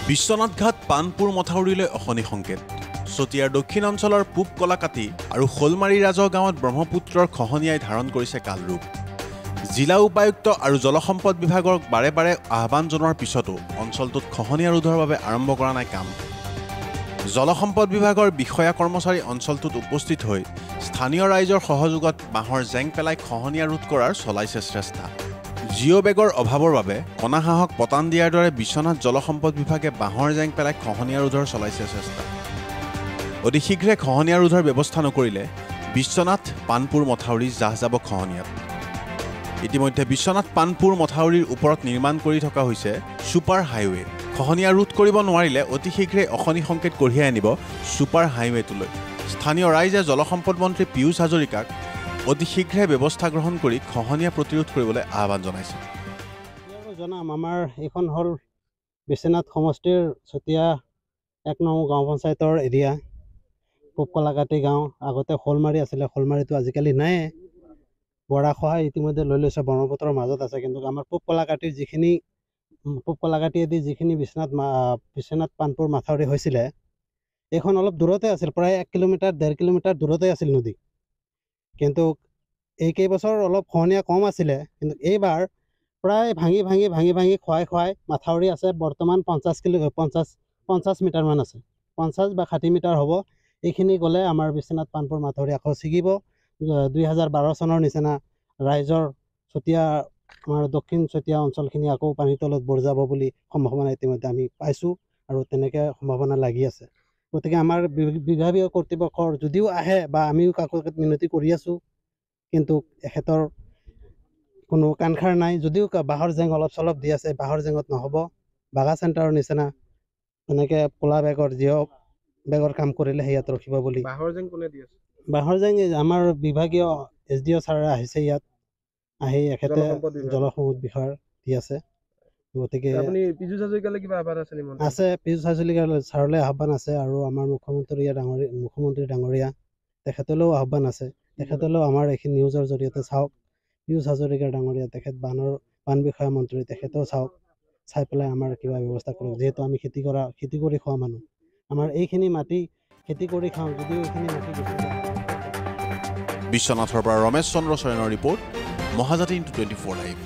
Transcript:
বিশ্বনাথ ঘাট পানপুৰ মথাউৰিলৈ অশনি সংকেত চতিয়াৰ দক্ষিণ অঞ্চলৰ পূব কলাকাটি আৰু শোলমাৰী ৰাজহ গাঁৱত ব্ৰহ্মপুত্ৰৰ খহনীয়াই ধাৰণ কৰিছে কালৰূপ জিলা উপায়ুক্ত আৰু জলসম্পদ বিভাগক বাৰে বাৰে আহ্বান জনোৱাৰ পিছতো অঞ্চলটোত খহনীয়া ৰোধৰ বাবে আৰম্ভ কৰা নাই কাম জলসম্পদ বিভাগৰ বিষয়া কৰ্মচাৰী অঞ্চলটোত উপস্থিত হৈ স্থানীয় ৰাইজৰ সহযোগত বাঁহৰ জেং পেলাই খহনীয়া ৰোধ কৰাৰ চলাইছে চেষ্টা জিঅ' বেগৰ অভাৱৰ বাবে কণাহাঁহক পতান দিয়াৰ দৰে বিশ্বনাথ জলসম্পদ বিভাগে বাঁহৰ জেং পেলাই খহনীয়া ৰোধৰ চলাইছে চেষ্টা অতি শীঘ্ৰে খহনীয়া ৰোধৰ ব্যৱস্থা নকৰিলে বিশ্বনাথ পানপুৰ মথাউৰি জাহ যাব খহনীয়াত ইতিমধ্যে বিশ্বনাথ পানপুৰ মথাউৰিৰ ওপৰত নিৰ্মাণ কৰি থকা হৈছে ছুপাৰ হাইৱে খহনীয়া ৰোধ কৰিব নোৱাৰিলে অতি শীঘ্ৰে অশনি সংকেত কঢ়িয়াই আনিব ছুপাৰ হাইৱেটোলৈ স্থানীয় ৰাইজে জলসম্পদ মন্ত্ৰী পীয়ুষ হাজৰিকাক অতি শীঘ্ৰে ব্যৱস্থা গ্ৰহণ কৰি খহনীয়া প্ৰতিৰোধ কৰিবলৈ আহ্বান জনাইছে জনাম আমাৰ এইখন হ'ল বিশ্বনাথ সমষ্টিৰ চতিয়া 1 নং গাঁও পঞ্চায়তৰ এৰিয়া পূব কলাকাটি গাঁও আগতে শোলমাৰী আছিলে শোলমাৰীটো আজিকালি নাই বৰাখহা ইতিমধ্যে লৈ লৈছে ব্ৰহ্মপুত্ৰৰ মাজত আছে কিন্তু আমাৰ পূব কলাকাটিয়েদি যিখিনি বিশ্বনাথ পানপুৰ মাথাউৰি হৈছিলে এইখন অলপ দূৰতে আছিল প্ৰায় 1 কিলোমিটাৰ 1.5 কিলোমিটাৰ দূৰতে আছিল নদী কিন্তু এই কেইবছৰ অলপ খহনীয়া কম আছিলে কিন্তু এইবাৰ প্ৰায় ভাঙি খুৱাই মাথাউৰি আছে বৰ্তমান 50 মিটাৰমান আছে 50 বা 60 মিটাৰ হ'ব এইখিনি গ'লে আমাৰ বিশ্বনাথ পানপুৰ মাথাউৰি আকৌ ছিগিব 2012 চনৰ নিচিনা ৰাইজৰ চতিয়া আমাৰ দক্ষিণ চতিয়া অঞ্চলখিনি আকৌ পানীৰ তলত বুৰ যাব বুলি সম্ভাৱনা ইতিমধ্যে আমি পাইছোঁ আৰু তেনেকৈ সম্ভাৱনা লাগি আছে গতিকে আমাৰ বিভাগীয় কৰ্তৃপক্ষৰ যদিও আহে বা আমিও কাকত মিনতি কৰি আছোঁ কিন্তু এখেতৰ কোনো কাণখাৰ নাই যদিও বাঁহৰ জেং অলপ চলপ দি আছে বাঁহৰ জেঙত নহ'ব বাগা চেণ্টাৰৰ নিচিনা এনেকৈ ক'লা বেগৰ কাম কৰিলে সেয়াত ৰখিব বুলি বাঁহৰ জেং কোনে দি আছে বাঁহৰ জেং আমাৰ বিভাগীয় SDO ছাৰ আহিছে ইয়াত আহি এখেতে জলসম্পদ বিষয়ৰ দি আছে গতিকে আপুনি পীয়ুষ হাজৰিকালৈ কিবা আহ্বান আছে নেকি আছে পীয়ুষ হাজৰিকা ছাৰলৈ আহ্বান আছে আৰু আমাৰ মুখ্যমন্ত্ৰী ডাঙৰীয়া তেখেতলৈও আহ্বান আছে তেখেতলৈও আমাৰ এইখিনি নিউজৰ জৰিয়তে চাওক পীয়ুষ হাজৰিকা ডাঙৰীয়া তেখেত বান বিষয়া মন্ত্ৰী তেখেতেও চাওক চাই পেলাই আমাৰ কিবা ব্যৱস্থা কৰক যিহেতু আমি খেতি কৰি খোৱা মানুহ আমাৰ এইখিনি মাটি খেতি কৰি খাওঁ যদিও এইখিনি মাটি বিশ্বনাথৰ পৰা ৰমেশ চন্দ্ৰ চৰেণৰ ৰিপৰ্ট মহাজাতি 24 লাইভ